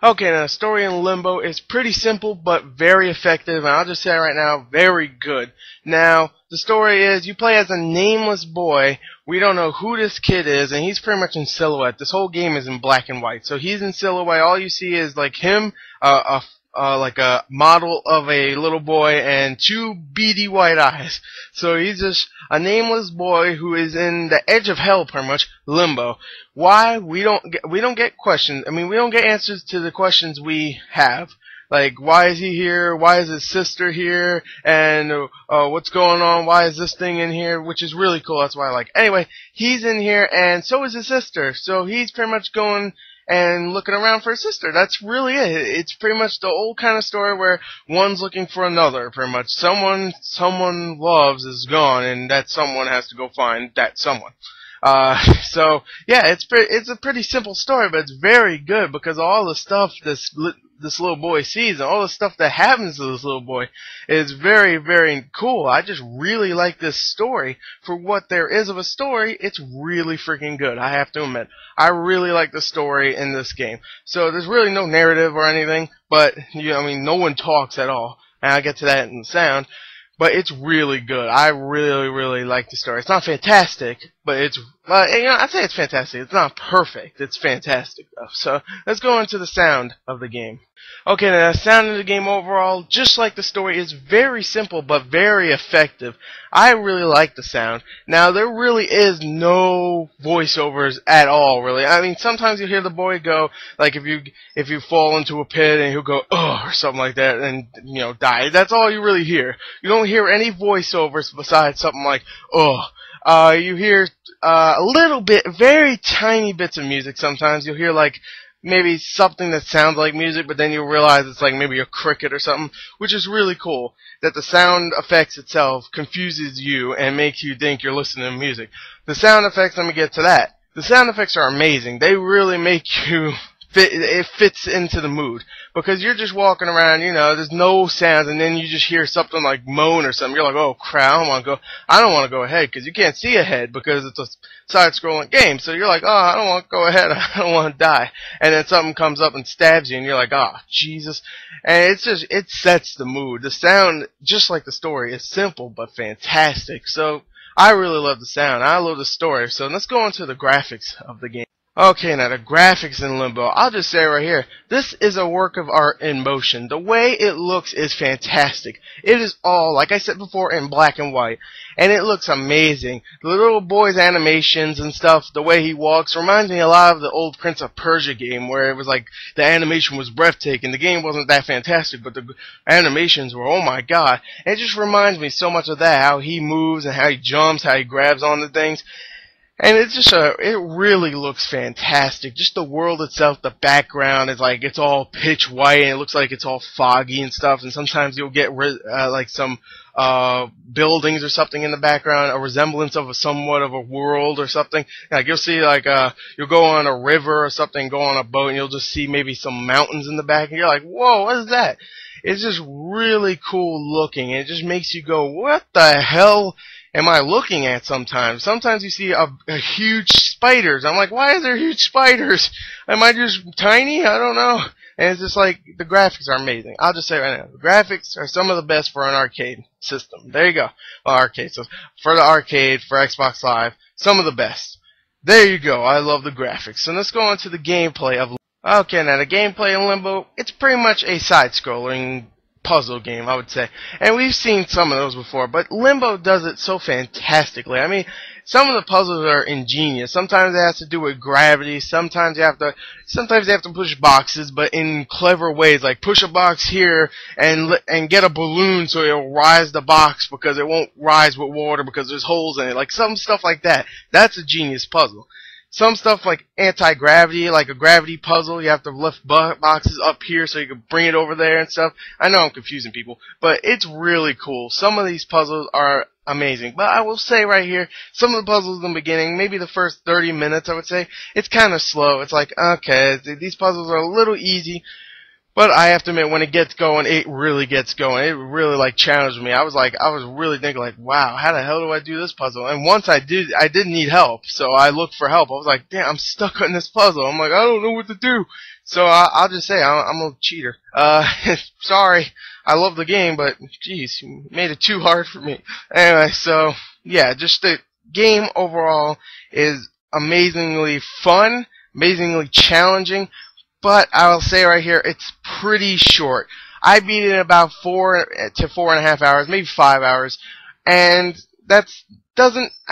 Okay, now the story in Limbo is pretty simple but very effective, and I'll just say right now, very good. Now, the story is you play as a nameless boy. We don't know who this kid is, and he's pretty much in silhouette. This whole game is in black and white, so he's in silhouette. All you see is like him, like a model of a little boy, and two beady white eyes. So he's just a nameless boy who is in the edge of hell, pretty much, limbo. Why? We don't get questions. I mean, we don't get answers to the questions we have. Like, why is he here? Why is his sister here? And what's going on? Why is this thing in here? Which is really cool. That's why I like. Anyway, he's in here, and so is his sister. So he's pretty much going and looking around for his sister. That's really it. It's pretty much the old kind of story where one's looking for another, pretty much. Someone loves is gone, and that someone has to go find that someone. So yeah, it's a pretty simple story, but it's very good because all the stuff this little boy sees and all the stuff that happens to this little boy is very, very cool. I just really like this story. For what there is of a story, it's really freaking good, I have to admit. I really like the story in this game. So there's really no narrative or anything, but I mean, no one talks at all, and I'll get to that in the sound. But it's really good. I really, really like the story. It's not fantastic, but it's, I'd say it's fantastic. It's not perfect. It's fantastic, though. So, let's go into the sound of the game. Okay, now the sound of the game overall, just like the story, is very simple, but very effective. I really like the sound. Now, there really is no voiceovers at all, really. I mean, sometimes you hear the boy go, like, if you fall into a pit and he'll go, oh, or something like that, and, die. That's all you really hear. You don't hear any voiceovers besides something like, oh. You hear a little bit, very tiny bits of music sometimes. You'll hear, like, maybe something that sounds like music, but then you'll realize it's like maybe a cricket or something, which is really cool, that the sound effects itself confuses you and makes you think you're listening to music. The sound effects, let me get to that. The sound effects are amazing. They really make you it fits into the mood, because you're just walking around, there's no sounds, and then you just hear something like moan or something. You're like, oh crap, I don't want to go ahead, because you can't see ahead because it's a side-scrolling game. So you're like, oh, I don't want to go ahead, I don't want to die. And then something comes up and stabs you, and you're like, oh, Jesus. And it sets the mood. The sound, just like the story, is simple but fantastic. So I really love the sound. I love the story. So let's go into the graphics of the game. Okay, now the graphics in Limbo, I'll just say right here, this is a work of art in motion. The way it looks is fantastic. It is all, like I said before, in black and white, and it looks amazing. The little boy's animations and stuff, the way he walks, reminds me a lot of the old Prince of Persia game, where it was like, the animation was breathtaking. The game wasn't that fantastic, but the animations were, oh my god. And it just reminds me so much of that, how he moves and how he jumps, how he grabs onto things. And it's just it really looks fantastic. Just the world itself, the background is like, it's all pitch white, and it looks like it's all foggy and stuff, and sometimes you'll get, like some, buildings or something in the background, a resemblance of somewhat of a world or something. Like, you'll see, like, you'll go on a river or something, go on a boat, and you'll just see maybe some mountains in the back, and you're like, whoa, what is that? It's just really cool looking, and it just makes you go, what the hell am I looking at sometimes? Sometimes you see a huge spiders. I'm like, why is there huge spiders? Am I just tiny? I don't know. And it's just like, the graphics are amazing. I'll just say right now, the graphics are some of the best for an arcade system. There you go. Well, arcade. So for the arcade, for Xbox Live, some of the best. There you go. I love the graphics. So let's go on to the gameplay of Limbo. Okay, now the gameplay in Limbo, it's pretty much a side-scrolling puzzle game, I would say. And we've seen some of those before, but Limbo does it so fantastically. I mean, some of the puzzles are ingenious. Sometimes it has to do with gravity. Sometimes you have to push boxes, but in clever ways, like push a box here and get a balloon so it'll rise the box because it won't rise with water because there's holes in it. Like some stuff like that. That's a genius puzzle. Some stuff like anti-gravity, like a gravity puzzle, you have to lift boxes up here so you can bring it over there and stuff. I know I'm confusing people, but it's really cool. Some of these puzzles are amazing. But I will say right here, some of the puzzles in the beginning, maybe the first 30 minutes, I would say, it's kind of slow. It's like, okay, these puzzles are a little easy. But I have to admit, when it gets going, it really gets going. It really like challenged me. I was really thinking like, wow, how the hell do I do this puzzle? And once I did need help, so I looked for help. I was like, damn, I'm stuck on this puzzle. I'm like, I don't know what to do. So I'll just say I'm a cheater. Sorry. I love the game, but geez, you made it too hard for me. Anyway, so yeah, just the game overall is amazingly fun, amazingly challenging. But I'll say right here, it's pretty short. I beat it in about 4 to 4.5 hours, maybe 5 hours, and I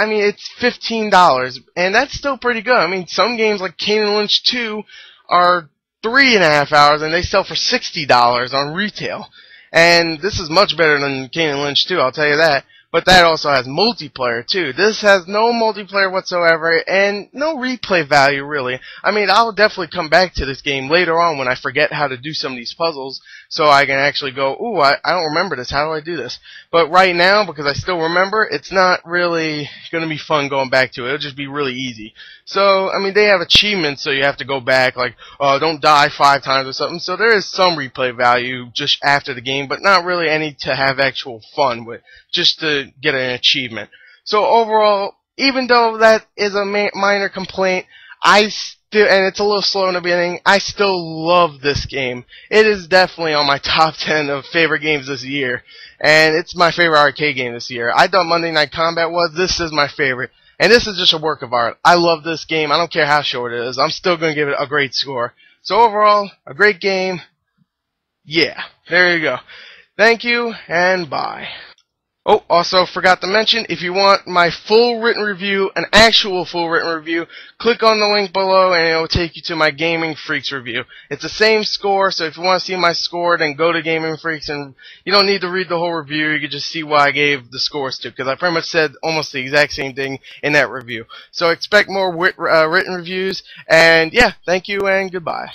mean, it's $15, and that's still pretty good. I mean, some games like Kane and Lynch 2 are 3.5 hours, and they sell for $60 on retail. And this is much better than Kane and Lynch 2, I'll tell you that. But that also has multiplayer too. This has no multiplayer whatsoever and no replay value really. I mean, I'll definitely come back to this game later on when I forget how to do some of these puzzles so I can actually go, ooh, I don't remember this. How do I do this? But right now, because I still remember, it's not really going to be fun going back to it. It'll just be really easy. So, I mean, they have achievements so you have to go back like, don't die 5 times or something. So there is some replay value just after the game, but not really any to have actual fun with, just to get an achievement. So overall, even though that is a minor complaint, and it's a little slow in the beginning, I still love this game. It is definitely on my top 10 of favorite games this year, and it's my favorite arcade game this year. I thought Monday Night Combat was. This is my favorite, and this is just a work of art. I love this game. I don't care how short it is. I'm still going to give it a great score. So overall, a great game. Yeah, there you go. Thank you, and bye. Oh, also forgot to mention, if you want my full written review, an actual full written review, click on the link below and it will take you to my Gaming Freaks review. It's the same score, so if you want to see my score, then go to Gaming Freaks, and you don't need to read the whole review. You can just see why I gave the scores to, because I pretty much said almost the exact same thing in that review. So expect more written reviews, and yeah, thank you and goodbye.